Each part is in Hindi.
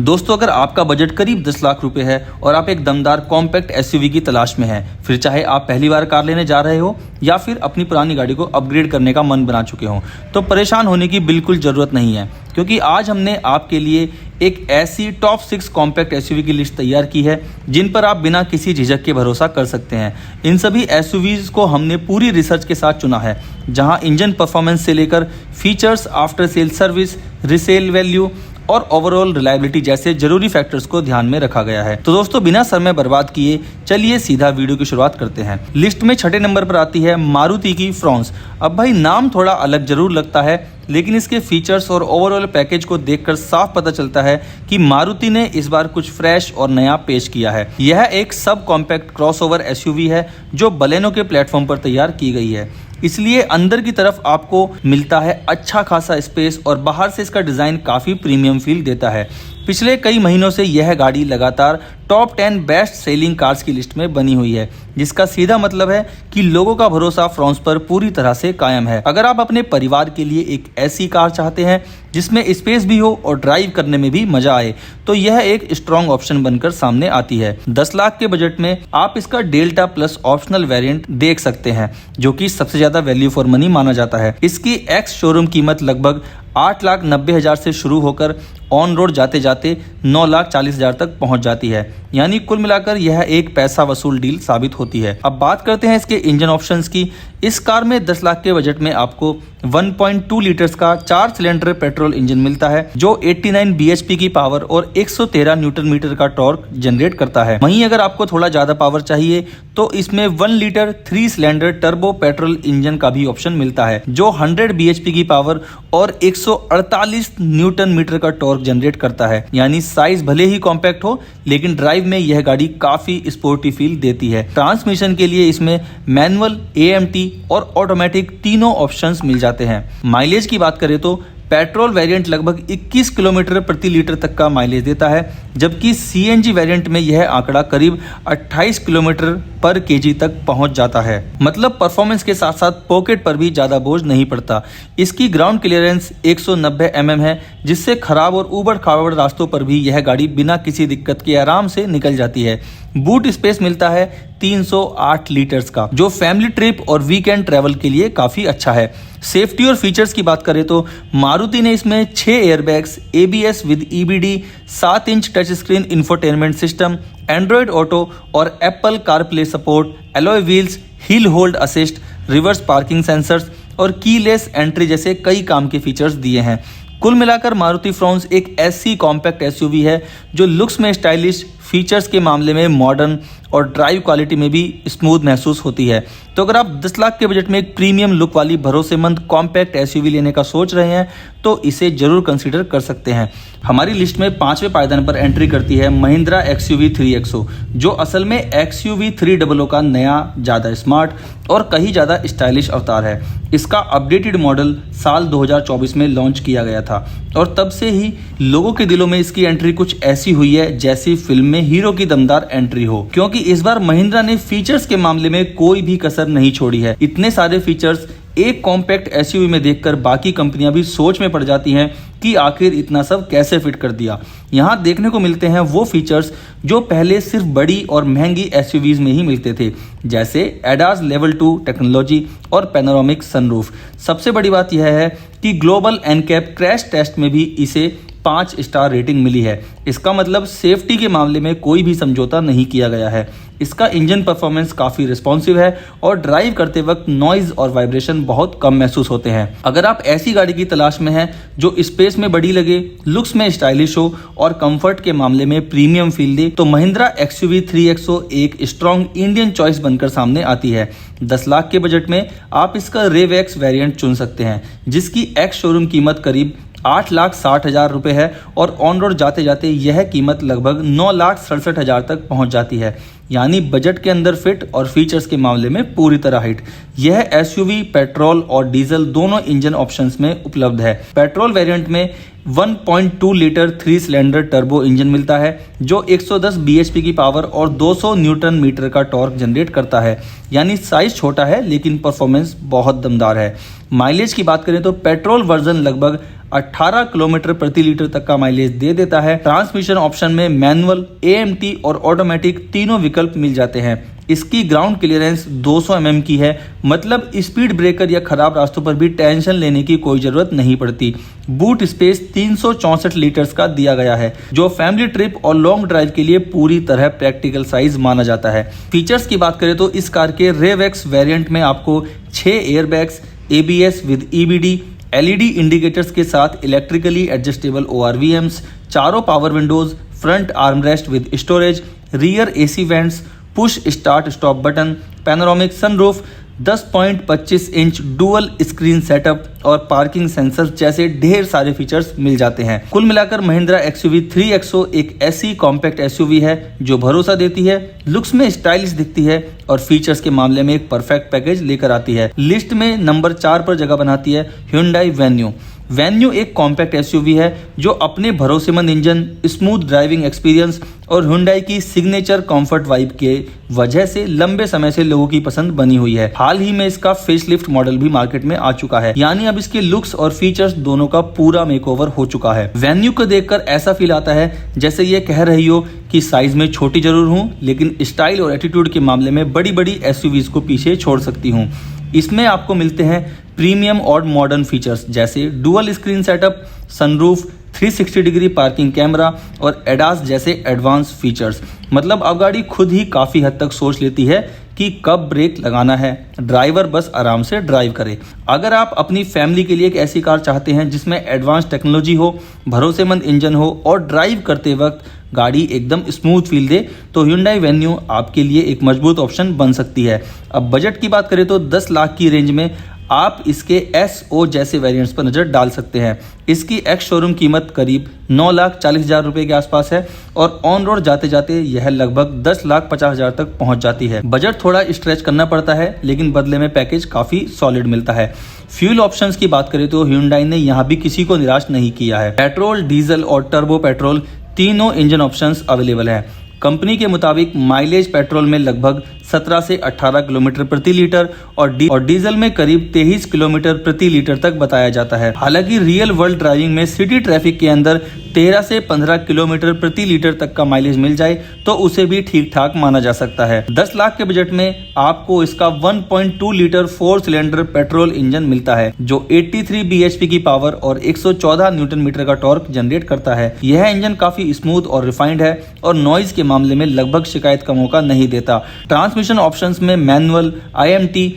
दोस्तों, अगर आपका बजट करीब 10 लाख रुपए है और आप एक दमदार कॉम्पैक्ट एसयूवी की तलाश में हैं, फिर चाहे आप पहली बार कार लेने जा रहे हो या फिर अपनी पुरानी गाड़ी को अपग्रेड करने का मन बना चुके हो, तो परेशान होने की बिल्कुल ज़रूरत नहीं है, क्योंकि आज हमने आपके लिए एक ऐसी टॉप 6 कॉम्पैक्ट एसयूवी की लिस्ट तैयार की है जिन पर आप बिना किसी झिझक के भरोसा कर सकते हैं। इन सभी एसयूवीज को हमने पूरी रिसर्च के साथ चुना है, जहां इंजन परफॉर्मेंस से लेकर features, after sale service, resale value और ओवरऑल रिलायबिलिटी जैसे जरूरी फैक्टर्स को ध्यान में रखा गया है। तो दोस्तों, बिना समय बर्बाद किए चलिए सीधा वीडियो की शुरुआत करते हैं। लिस्ट में 6ठे नंबर पर आती है मारुति की फ्रॉन्स। अब भाई, नाम थोड़ा अलग जरूर लगता है, लेकिन इसके फीचर्स और ओवरऑल पैकेज को देखकर साफ पता चलता है कि मारुति ने इस बार कुछ फ्रेश और नया पेश किया है। यह एक सब कॉम्पैक्ट क्रॉसओवर एसयूवी है जो बलेनो के प्लेटफॉर्म पर तैयार की गई है, इसलिए अंदर की तरफ आपको मिलता है अच्छा खासा स्पेस और बाहर से इसका डिज़ाइन काफ़ी प्रीमियम फील देता है। पिछले कई महीनों से यह गाड़ी लगातार टॉप 10 बेस्ट सेलिंग कार्स की लिस्ट में बनी हुई है, जिसका सीधा मतलब है कि लोगों का भरोसा फ्रॉन्स पर पूरी तरह से कायम है। अगर आप अपने परिवार के लिए एक ऐसी कार चाहते हैं जिसमें स्पेस भी हो और ड्राइव करने में भी मजा आए, तो यह एक स्ट्रॉन्ग ऑप्शन बनकर सामने आती है। 10 लाख के बजट में आप इसका डेल्टा प्लस ऑप्शनल वेरिएंट देख सकते हैं, जो कि सबसे ज्यादा वैल्यू फॉर मनी माना जाता है। इसकी एक्स शोरूम कीमत लगभग 8,90,000 से शुरू होकर ऑन रोड जाते जाते 9,40,000 तक पहुंच जाती है, यानी कुल मिलाकर यह एक पैसा वसूल डील साबित होती है। अब बात करते हैं इसके इंजन ऑप्शंस की। इस कार में 10 लाख के बजट में आपको 1.2 लीटर्स का 4 सिलेंडर पेट्रोल इंजन मिलता है, जो 89 bhp की पावर और 113 न्यूटन मीटर का टॉर्क जनरेट करता है। वहीं अगर आपको थोड़ा ज्यादा पावर चाहिए तो इसमें 1 litre 3 cylinder turbo petrol engine का भी ऑप्शन मिलता है, जो 100 bhp की पावर और 148 न्यूटन मीटर का टॉर्क जनरेट करता है। यानी साइज भले ही कॉम्पैक्ट हो, लेकिन ड्राइव में यह गाड़ी काफी स्पोर्टी फील देती है। ट्रांसमिशन के लिए इसमें मैनुअल, AMT और ऑटोमेटिक तीनों ऑप्शंस मिल जाते हैं। माइलेज की बात करें तो पेट्रोल वेरिएंट लगभग 21 किलोमीटर प्रति लीटर तक का माइलेज देता है, जबकि CNG वेरिएंट में यह आंकड़ा करीब 28 किलोमीटर पर केजी तक पहुंच जाता है। मतलब परफॉर्मेंस के साथ साथ पॉकेट पर भी ज़्यादा बोझ नहीं पड़ता। इसकी ग्राउंड क्लियरेंस 190 mm है, जिससे खराब और ऊबड़ खाबड़ रास्तों पर भी यह गाड़ी बिना किसी दिक्कत के आराम से निकल जाती है। बूट स्पेस मिलता है 308 लीटर्स का, जो फैमिली ट्रिप और वीकेंड ट्रैवल के लिए काफ़ी अच्छा है। सेफ्टी और फीचर्स की बात करें तो मारुति ने इसमें 6 airbags, ABS with EBD, 7 inch touch screen infotainment system, Android auto और Apple CarPlay support, alloy wheels, hill hold assist, reverse parking sensors और कीलेस एंट्री जैसे कई काम के फीचर्स दिए हैं। कुल मिलाकर मारुति फ्रॉन्स एक ऐसी कॉम्पैक्ट एसयूवी है जो लुक्स में स्टाइलिश, फीचर्स के मामले में मॉडर्न और ड्राइव क्वालिटी में भी स्मूथ महसूस होती है। तो अगर आप 10 लाख के बजट में एक प्रीमियम लुक वाली भरोसेमंद कॉम्पैक्ट एसयूवी लेने का सोच रहे हैं, तो इसे जरूर कंसीडर कर सकते हैं। हमारी लिस्ट में 5वें पायदान पर एंट्री करती है महिंद्रा XUV 3XO, जो असल में XUV 300 का नया, ज़्यादा स्मार्ट और कहीं ज़्यादा स्टाइलिश अवतार है। इसका अपडेटेड मॉडल साल 2024 में लॉन्च किया गया था और तब से ही लोगों के दिलों में इसकी एंट्री कुछ ऐसी हुई है जैसी फिल्म में हीरो की दमदार एंट्री हो, क्योंकि इस बार महिंद्रा ने फीचर्स के मामले में कोई भी कसर नहीं छोड़ी है। इतने सारे फीचर्स एक कॉम्पैक्ट एसयूवी में देखकर बाकी कंपनियां भी सोच में पड़ जाती हैं कि आखिर इतना सब कैसे फिट कर दिया। यहाँ देखने को मिलते हैं वो फीचर्स जो पहले सिर्फ बड़ी और महंगी एसयूवीज में ही मिलते थे, जैसे ADAS लेवल 2 टेक्नोलॉजी और पैनोरामिक सनरूफ। सबसे बड़ी बात यह है कि ग्लोबल NCAP क्रैश टेस्ट में भी इसे 5 स्टार रेटिंग मिली है। इसका मतलब सेफ्टी के मामले में कोई भी समझौता नहीं किया गया है। इसका इंजन परफॉर्मेंस काफ़ी रिस्पॉन्सिव है और ड्राइव करते वक्त नॉइज और वाइब्रेशन बहुत कम महसूस होते हैं। अगर आप ऐसी गाड़ी की तलाश में हैं जो स्पेस में बड़ी लगे, लुक्स में स्टाइलिश हो और कंफर्ट के मामले में प्रीमियम फील दे, तो महिंद्रा XUV 3XO एक स्ट्रॉन्ग इंडियन चॉइस बनकर सामने आती है। 10 लाख के बजट में आप इसका रेव एक्स वेरिएंट चुन सकते हैं, जिसकी एक्स शोरूम कीमत करीब 8,60,000 रुपए है और ऑन रोड जाते जाते यह कीमत लगभग 9,67,000 तक पहुंच जाती है। यानी बजट के अंदर फिट और फीचर्स के मामले में पूरी तरह हिट। यह एसयूवी पेट्रोल और डीजल दोनों इंजन ऑप्शंस में उपलब्ध है। पेट्रोल वेरिएंट में 1.2 लीटर 3 सिलेंडर टर्बो इंजन मिलता है जो 110 bhp की पावर और 200 न्यूटन मीटर का टॉर्क जनरेट करता है। यानी साइज छोटा है लेकिन परफॉर्मेंस बहुत दमदार है। माइलेज की बात करें तो पेट्रोल वर्जन लगभग 18 किलोमीटर प्रति लीटर तक का माइलेज दे देता है। ट्रांसमिशन ऑप्शन में मैनुअल, AMT और ऑटोमेटिक तीनों विकल्प मिल जाते हैं। इसकी ग्राउंड क्लियरेंस 200 mm की है, मतलब स्पीड ब्रेकर या खराब रास्तों पर भी टेंशन लेने की कोई जरूरत नहीं पड़ती। बूट स्पेस 364 लीटर्स का दिया गया है जो फैमिली ट्रिप और लॉन्ग ड्राइव के लिए पूरी तरह प्रैक्टिकल साइज माना जाता है। फीचर्स की बात करें तो इस कार के रेव-एक्स वेरिएंट में आपको 6 airbags, ABS with EBD, LED indicators के साथ इलेक्ट्रिकली एडजस्टेबल ORVMs, चारों power Windows, front armrest with storage, rear AC vents, push start stop button, panoramic sunroof, 10.25 inch dual screen setup और पार्किंग सेंसर जैसे ढेर सारे फीचर्स मिल जाते हैं। कुल मिलाकर महिंद्रा XUV 3XO एक ऐसी कॉम्पैक्ट SUV है जो भरोसा देती है, लुक्स में स्टाइलिश दिखती है और फीचर्स के मामले में एक परफेक्ट पैकेज लेकर आती है। लिस्ट में नंबर 4 पर जगह बनाती है Hyundai Venue। वेन्यू एक कॉम्पैक्ट SUV है जो अपने भरोसेमंद इंजन, स्मूथ ड्राइविंग एक्सपीरियंस और Hyundai की सिग्नेचर कंफर्ट वाइब के वजह से लंबे समय से लोगों की पसंद बनी हुई है। हाल ही में इसका फेसलिफ्ट मॉडल भी मार्केट में आ चुका है, यानी अब इसके लुक्स और फीचर्स दोनों का पूरा मेकओवर हो चुका है। वेन्यू को देखकर ऐसा फील आता है जैसे ये कह रही हो कि साइज में छोटी जरूर हूँ लेकिन स्टाइल और एटीट्यूड के मामले में बड़ी बड़ी SUVs को पीछे छोड़ सकती हूँ। इसमें आपको मिलते हैं प्रीमियम और मॉडर्न फीचर्स जैसे dual screen setup, sunroof, 360 degree parking camera और एडास जैसे एडवांस फीचर्स। मतलब अब गाड़ी खुद ही काफ़ी हद तक सोच लेती है कि कब ब्रेक लगाना है, ड्राइवर बस आराम से ड्राइव करे। अगर आप अपनी फैमिली के लिए एक ऐसी कार चाहते हैं जिसमें एडवांस टेक्नोलॉजी हो, भरोसेमंद इंजन हो और ड्राइव करते वक्त गाड़ी एकदम स्मूथ फील दे तो Hyundai Venue आपके लिए एक मजबूत ऑप्शन बन सकती है। अब बजट की बात करें तो 10 लाख की रेंज में आप इसके SO जैसे वेरिएंट्स पर नज़र डाल सकते हैं। इसकी एक्स शोरूम कीमत करीब 9,40,000 रुपये के आसपास है और ऑन रोड जाते जाते यह लगभग 10,50,000 तक पहुंच जाती है। बजट थोड़ा स्ट्रेच करना पड़ता है लेकिन बदले में पैकेज काफ़ी सॉलिड मिलता है। फ्यूल ऑप्शंस की बात करें तो Hyundai ने यहाँ भी किसी को निराश नहीं किया है। पेट्रोल, डीजल और टर्बो पेट्रोल तीनों इंजन ऑप्शंस अवेलेबल हैं। कंपनी के मुताबिक माइलेज पेट्रोल में लगभग 17 से 18 किलोमीटर प्रति लीटर और डीजल में करीब 23 किलोमीटर प्रति लीटर तक बताया जाता है। हालांकि रियल वर्ल्ड ड्राइविंग में सिटी ट्रैफिक के अंदर 13 से 15 किलोमीटर प्रति लीटर तक का माइलेज मिल जाए तो उसे भी ठीक ठाक माना जा सकता है। 10 लाख के बजट में आपको इसका 1.2 लीटर 4 सिलेंडर पेट्रोल इंजन मिलता है जो 83 bhp की पावर और 114 न्यूटन मीटर का टॉर्क जनरेट करता है। यह इंजन काफी स्मूथ और रिफाइंड है और नॉइज के मामले में लगभग शिकायत का मौका नहीं देता। ट्रांसमिशन ऑप्शंस में मैनुअल, IMT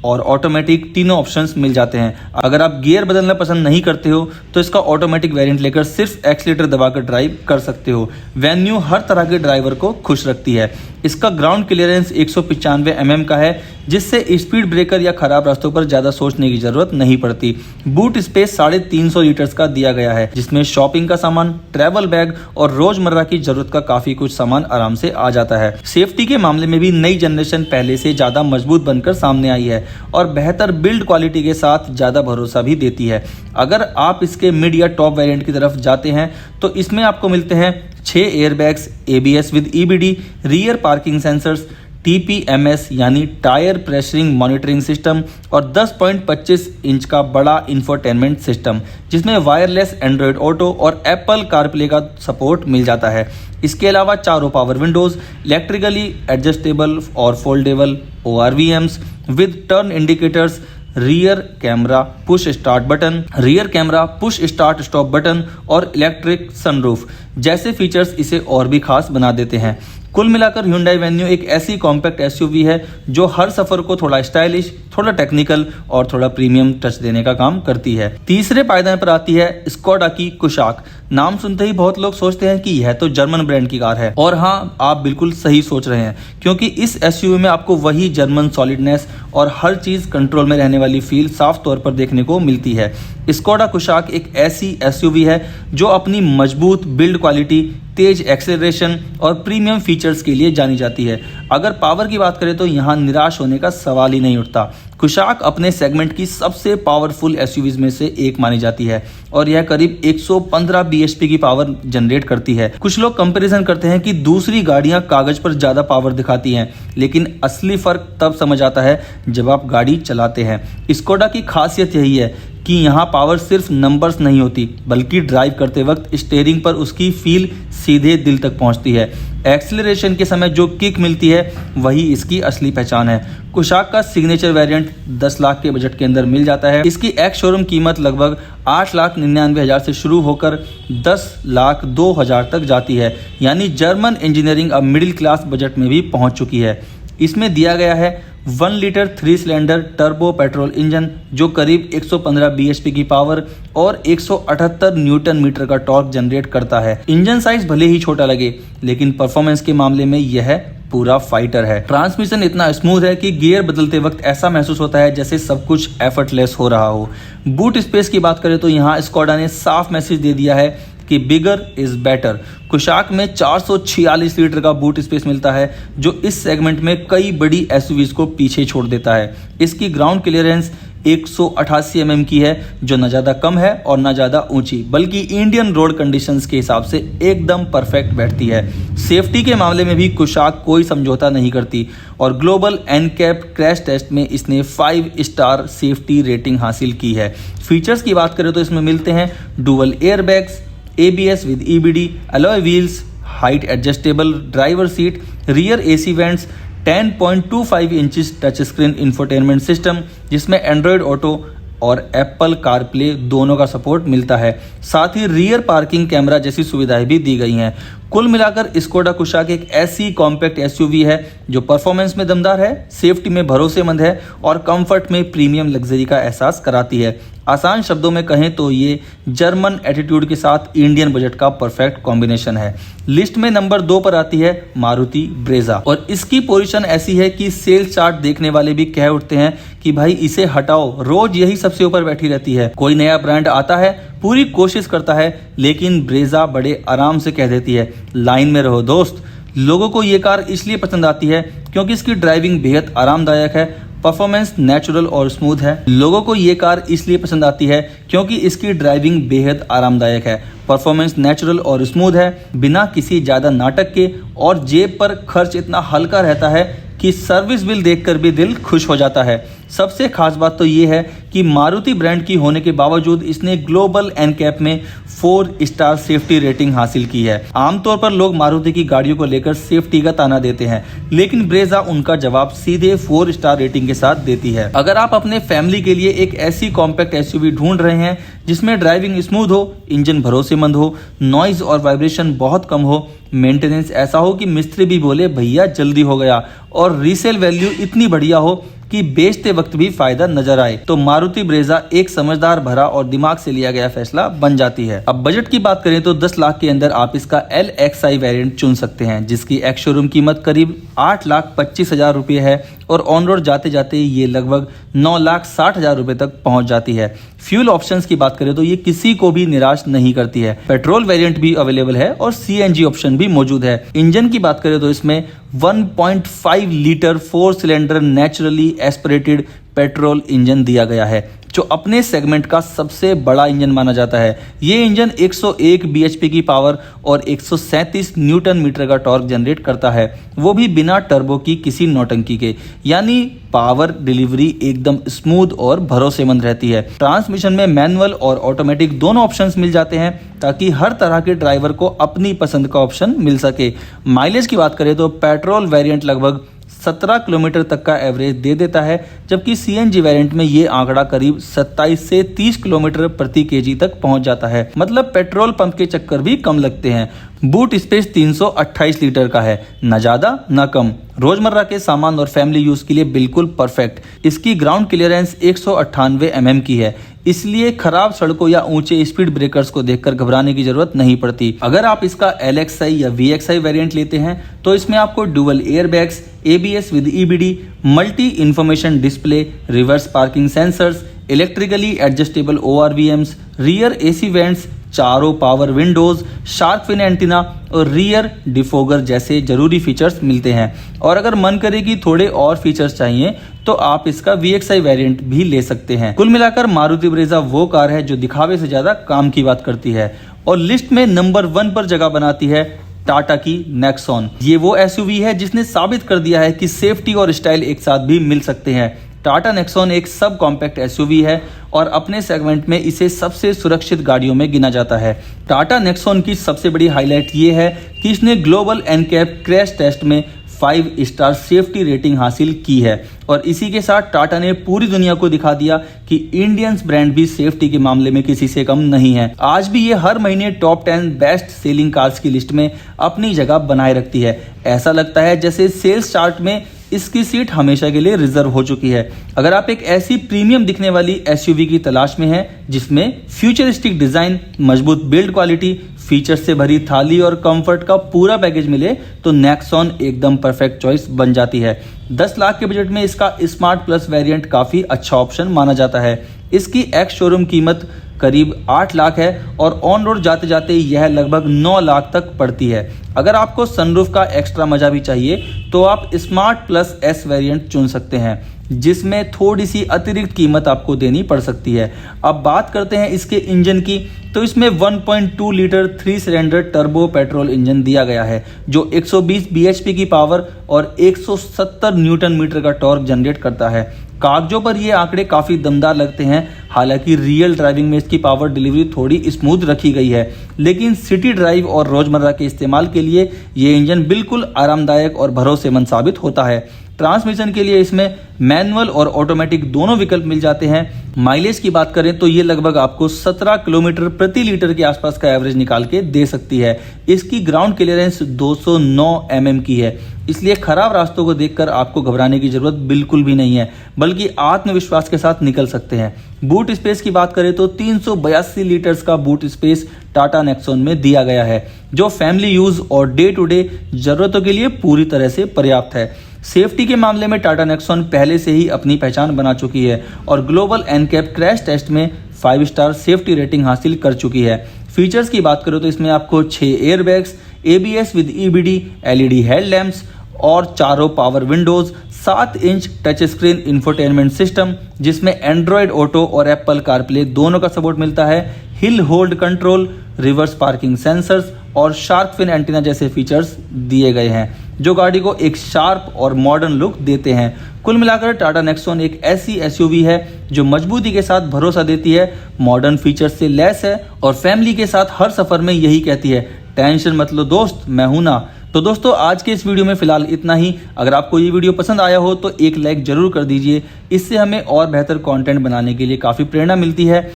और ऑटोमेटिक तीनों ऑप्शंस मिल जाते हैं। अगर आप गियर बदलना पसंद नहीं करते हो तो इसका ऑटोमेटिक वेरिएंट लेकर सिर्फ एक्सीलेटर दबाकर ड्राइव कर सकते हो। वेन्यू हर तरह के ड्राइवर को खुश रखती है। इसका ग्राउंड क्लियरेंस 195 mm का है जिससे स्पीड ब्रेकर या खराब रास्तों पर ज्यादा सोचने की जरूरत नहीं पड़ती। बूट स्पेस 350 लीटर्स का दिया गया है जिसमें शॉपिंग का सामान, ट्रैवल बैग और रोजमर्रा की जरूरत का काफी कुछ सामान आराम से आ जाता है। सेफ्टी के मामले में भी नई जनरेशन पहले से ज्यादा मजबूत बनकर सामने आई है और बेहतर बिल्ड क्वालिटी के साथ ज्यादा भरोसा भी देती है। अगर आप इसके मिड या टॉप वेरिएंट की तरफ जाते हैं तो इसमें आपको मिलते हैं 6 airbags, ABS with EBD, rear parking sensors, TPMS यानी टायर प्रेशरिंग मॉनिटरिंग सिस्टम और 10.25 इंच का बड़ा इंफोटेनमेंट सिस्टम जिसमें वायरलेस एंड्रॉयड ऑटो और एप्पल कारप्ले का सपोर्ट मिल जाता है। इसके अलावा चारों पावर विंडोज, इलेक्ट्रिकली एडजस्टेबल और foldable ORVMs with turn indicators, rear camera, push start button, rear camera, push start stop button और इलेक्ट्रिक सनरूफ जैसे फीचर्स इसे और भी खास बना देते हैं। कुल मिलाकर Hyundai Venue एक ऐसी कॉम्पैक्ट SUV है जो हर सफर को थोड़ा स्टाइलिश, थोड़ा टेक्निकल और थोड़ा प्रीमियम टच देने का काम करती है। तीसरे पायदान पर आती है स्कोडा की कुशाक। नाम सुनते ही बहुत लोग सोचते हैं कि यह तो जर्मन ब्रांड की कार है और हाँ, आप बिल्कुल सही सोच रहे हैं क्योंकि इस SUV में आपको वही जर्मन सॉलिडनेस और हर चीज कंट्रोल में रहने वाली फील साफ तौर पर देखने को मिलती है। स्कोडा कुशाक एक ऐसी SUV है जो अपनी मजबूत बिल्ड क्वालिटी, तेज एक्सेलरेशन और प्रीमियम फीचर्स के लिए जानी जाती है। अगर पावर की बात करें तो यहाँ निराश होने का सवाल ही नहीं उठता। कुशाक अपने सेगमेंट की सबसे पावरफुल एसयूवीज में से एक मानी जाती है और यह करीब 115 बीएचपी की पावर जनरेट करती है। कुछ लोग कंपैरिजन करते हैं कि दूसरी गाड़ियां कागज पर ज्यादा पावर दिखाती हैं, लेकिन असली फर्क तब समझ आता है जब आप गाड़ी चलाते हैं। स्कोडा की खासियत यही है कि यहाँ पावर सिर्फ नंबर्स नहीं होती, बल्कि ड्राइव करते वक्त स्टीयरिंग पर उसकी फील सीधे दिल तक पहुँचती है। एक्सीलरेशन के समय जो किक मिलती है वही इसकी असली पहचान है। कुशाक का सिग्नेचर वेरिएंट 10 लाख के बजट के अंदर मिल जाता है। इसकी एक्स शोरूम कीमत लगभग 8,99,000 से शुरू होकर 10,02,000 तक जाती है, यानी जर्मन इंजीनियरिंग अब मिडिल क्लास बजट में भी पहुंच चुकी है। इसमें दिया गया है 1 litre 3 cylinder turbo petrol engine जो करीब 115 बीएचपी की पावर और 178 न्यूटन मीटर का टॉर्क जनरेट करता है। इंजन साइज भले ही छोटा लगे, लेकिन परफॉर्मेंस के मामले में यह पूरा फाइटर है। ट्रांसमिशन इतना स्मूथ है कि गियर बदलते वक्त ऐसा महसूस होता है जैसे सब कुछ एफर्टलेस हो रहा हो। बूट स्पेस की बात करें तो यहाँ स्कोडा ने साफ मैसेज दे दिया है कि बिगर इज बेटर। कुशाक में 446 लीटर का बूट स्पेस मिलता है, जो इस सेगमेंट में कई बड़ी एसयूवीज को पीछे छोड़ देता है। इसकी ग्राउंड क्लियरेंस 188 mm की है, जो न ज़्यादा कम है और न ज़्यादा ऊंची, बल्कि इंडियन रोड कंडीशंस के हिसाब से एकदम परफेक्ट बैठती है। सेफ्टी के मामले में भी कुशाक कोई समझौता नहीं करती और ग्लोबल एनकैप क्रैश टेस्ट में इसने 5 स्टार सेफ्टी रेटिंग हासिल की है। फीचर्स की बात करें तो इसमें मिलते हैं dual airbags, ABS with EBD, alloy wheels, height adjustable driver seat, rear AC vents, 10.25 inches touch screen infotainment system जिसमें एंड्रॉयड ऑटो और एप्पल कारप्ले दोनों का सपोर्ट मिलता है। साथ ही रियर पार्किंग कैमरा जैसी सुविधाएं भी दी गई हैं। कुल मिलाकर स्कोडा कुशाक एक ऐसी कॉम्पैक्ट एसयूवी है जो परफॉर्मेंस में दमदार है, सेफ्टी में भरोसेमंद है और कंफर्ट में प्रीमियम लग्जरी का एहसास कराती है। आसान शब्दों में कहें तो ये जर्मन एटीट्यूड के साथ इंडियन बजट का परफेक्ट कॉम्बिनेशन है। लिस्ट में नंबर 2 पर आती है मारुति ब्रेजा और इसकी पोजीशन ऐसी है कि सेल्स चार्ट देखने वाले भी कह उठते हैं कि भाई इसे हटाओ, रोज यही सबसे ऊपर बैठी रहती है। कोई नया ब्रांड आता है, पूरी कोशिश करता है, लेकिन ब्रेजा बड़े आराम से कह देती है लाइन में रहो दोस्त। लोगों को ये कार इसलिए पसंद आती है क्योंकि इसकी ड्राइविंग बेहद आरामदायक है, परफॉर्मेंस नेचुरल और स्मूथ है। लोगों को ये कार इसलिए पसंद आती है क्योंकि इसकी ड्राइविंग बेहद आरामदायक है, परफॉर्मेंस नेचुरल और स्मूथ है, बिना किसी ज़्यादा नाटक के, और जेब पर खर्च इतना हल्का रहता है कि सर्विस बिल देखकर भी दिल खुश हो जाता है। सबसे खास बात तो ये है कि मारुति ब्रांड की होने के बावजूद इसने ग्लोबल एनकैप में 4 स्टार सेफ्टी रेटिंग हासिल की है। आमतौर पर लोग मारुति की गाड़ियों को लेकर सेफ्टी का ताना देते हैं, लेकिन ब्रेजा उनका जवाब सीधे 4 स्टार रेटिंग के साथ देती है। अगर आप अपने फैमिली के लिए एक ऐसी कॉम्पैक्ट एसयूवी ढूंढ रहे हैं जिसमें ड्राइविंग स्मूथ हो, इंजन भरोसेमंद हो, नॉइज और वाइब्रेशन बहुत कम हो, मेंटेनेंस ऐसा हो कि मिस्त्री भी बोले भैया जल्दी हो गया, और रीसेल वैल्यू इतनी बढ़िया हो कि बेचते वक्त भी फायदा नजर आए, तो मारुति ब्रेजा एक समझदार भरा और दिमाग से लिया गया फैसला बन जाती है। अब बजट की बात करें तो 10 लाख के अंदर आप इसका LXI वेरिएंट चुन सकते हैं, जिसकी एक्स शोरूम कीमत करीब 8,25,000 रुपये है और ऑन रोड जाते जाते ये लगभग 9,60,000 रुपये तक पहुंच जाती है। फ्यूल ऑप्शंस की बात करें तो ये किसी को भी निराश नहीं करती है। पेट्रोल वेरिएंट भी अवेलेबल है और CNG ऑप्शन भी मौजूद है। इंजन की बात करें तो इसमें 1.5 litre 4 cylinder naturally aspirated petrol engine दिया गया है, जो अपने सेगमेंट का सबसे बड़ा इंजन माना जाता है। ये इंजन 101 बीएचपी की पावर और 137 न्यूटन मीटर का टॉर्क जनरेट करता है, वो भी बिना टर्बो की किसी नौटंकी के, यानी पावर डिलीवरी एकदम स्मूथ और भरोसेमंद रहती है। ट्रांसमिशन में मैनुअल और ऑटोमेटिक दोनों ऑप्शंस मिल जाते हैं ताकि हर तरह के ड्राइवर को अपनी पसंद का ऑप्शन मिल सके। माइलेज की बात करें तो पेट्रोल वेरिएंट लगभग 17 किलोमीटर तक का एवरेज दे देता है, जबकि CNG वेरिएंट में ये आंकड़ा करीब 27 से 30 किलोमीटर प्रति केजी तक पहुंच जाता है। मतलब पेट्रोल पंप के चक्कर भी कम लगते हैं। बूट स्पेस 328 लीटर का है, न ज़्यादा न कम, रोजमर्रा के सामान और फैमिली यूज के लिए बिल्कुल परफेक्ट। इसकी ग्राउंड क्लियरेंस 198 mm की है, इसलिए खराब सड़कों या ऊंचे स्पीड ब्रेकर्स को देखकर घबराने की जरूरत नहीं पड़ती। अगर आप इसका LXI या VXI वेरिएंट लेते हैं तो इसमें आपको dual airbags, ABS with EBD, multi information display, reverse parking sensors, electrically adjustable ORVMs, rear AC vents, चारों power windows, shark fin antenna और रियर डिफोगर जैसे जरूरी फीचर्स मिलते हैं। और अगर मन करे कि थोड़े और फीचर्स चाहिए तो आप इसका VXI वेरिएंट भी ले सकते हैं। कुल मिलाकर मारुति ब्रेजा वो कार है जो दिखावे से ज्यादा काम की बात करती है और लिस्ट में नंबर 1 पर जगह बनाती है टाटा की नेक्सॉन। ये वो SUV है जिसने साबित कर दिया है कि सेफ्टी और स्टाइल एक साथ भी मिल सकते हैं। टाटा नेक्सॉन एक सब कॉम्पैक्ट SUV है और अपने सेगमेंट में इसे सबसे सुरक्षित गाड़ियों में गिना जाता है। टाटा नेक्सॉन की सबसे बड़ी हाईलाइट ये है कि इसने ग्लोबल एनकैप क्रैश टेस्ट में 5 स्टार सेफ्टी रेटिंग हासिल की है और इसी के साथ टाटा ने पूरी दुनिया को दिखा दिया कि इंडियंस ब्रांड भी सेफ्टी के मामले में किसी से कम नहीं है। आज भी ये हर महीने टॉप 10 बेस्ट सेलिंग कार्स की लिस्ट में अपनी जगह बनाए रखती है। ऐसा लगता है जैसे सेल्स चार्ट में इसकी सीट हमेशा के लिए रिजर्व हो चुकी है। अगर आप एक ऐसी प्रीमियम दिखने वाली SUV की तलाश में हैं जिसमें फ्यूचरिस्टिक डिजाइन, मजबूत बिल्ड क्वालिटी, फीचर से भरी थाली और कंफर्ट का पूरा पैकेज मिले तो नेक्सॉन एकदम परफेक्ट चॉइस बन जाती है। 10 लाख के बजट में इसका स्मार्ट प्लस वेरिएंट काफी अच्छा ऑप्शन माना जाता है। इसकी एक्स शोरूम कीमत करीब 8 लाख है और ऑन रोड जाते जाते यह लगभग 9 लाख तक पड़ती है। अगर आपको सनरूफ का एक्स्ट्रा मजा भी चाहिए तो आप स्मार्ट प्लस S वेरिएंट चुन सकते हैं जिसमें थोड़ी सी अतिरिक्त कीमत आपको देनी पड़ सकती है। अब बात करते हैं इसके इंजन की, तो इसमें 1.2 litre 3 cylinder turbo petrol engine दिया गया है जो 120 bhp की पावर और 170 न्यूटन मीटर का टॉर्क जनरेट करता है। कागजों पर ये आंकड़े काफी दमदार लगते हैं, हालांकि रियल ड्राइविंग में इसकी पावर डिलीवरी थोड़ी स्मूथ रखी गई है, लेकिन सिटी ड्राइव और रोजमर्रा के इस्तेमाल के लिए ये इंजन बिल्कुल आरामदायक और भरोसेमंद साबित होता है। ट्रांसमिशन के लिए इसमें मैनुअल और ऑटोमेटिक दोनों विकल्प मिल जाते हैं। माइलेज की बात करें तो ये लगभग आपको 17 किलोमीटर प्रति लीटर के आसपास का एवरेज निकाल के दे सकती है। इसकी ग्राउंड क्लियरेंस 209 mm की है, इसलिए खराब रास्तों को देखकर आपको घबराने की जरूरत बिल्कुल भी नहीं है, बल्कि आत्मविश्वास के साथ निकल सकते हैं। बूट स्पेस की बात करें तो 382 लीटर्स का बूट स्पेस टाटा नेक्सॉन में दिया गया है जो फैमिली यूज और डे टू डे जरूरतों के लिए पूरी तरह से पर्याप्त है। सेफ्टी के मामले में टाटा नेक्सॉन पहले से ही अपनी पहचान बना चुकी है और ग्लोबल एनकैप क्रैश टेस्ट में 5 स्टार सेफ्टी रेटिंग हासिल कर चुकी है। फीचर्स की बात करो तो इसमें आपको 6 airbags, ABS with EBD, LED headlamps और चारों power Windows, 7 inch touch screen infotainment system जिसमें एंड्रॉयड ऑटो और एप्पल कारप्ले दोनों का सपोर्ट मिलता है, hill hold control, reverse parking sensors और शार्क फिन एंटीना जैसे फीचर्स दिए गए हैं जो गाड़ी को एक शार्प और मॉडर्न लुक देते हैं। कुल मिलाकर टाटा नेक्सॉन एक ऐसी SUV है जो मजबूती के साथ भरोसा देती है, मॉडर्न फीचर्स से लैस है और फैमिली के साथ हर सफर में यही कहती है, टेंशन मत लो दोस्त, मैं हूं ना। तो दोस्तों आज के इस वीडियो में फिलहाल इतना ही। अगर आपको ये वीडियो पसंद आया हो तो एक लाइक जरूर कर दीजिए, इससे हमें और बेहतर कंटेंट बनाने के लिए काफ़ी प्रेरणा मिलती है।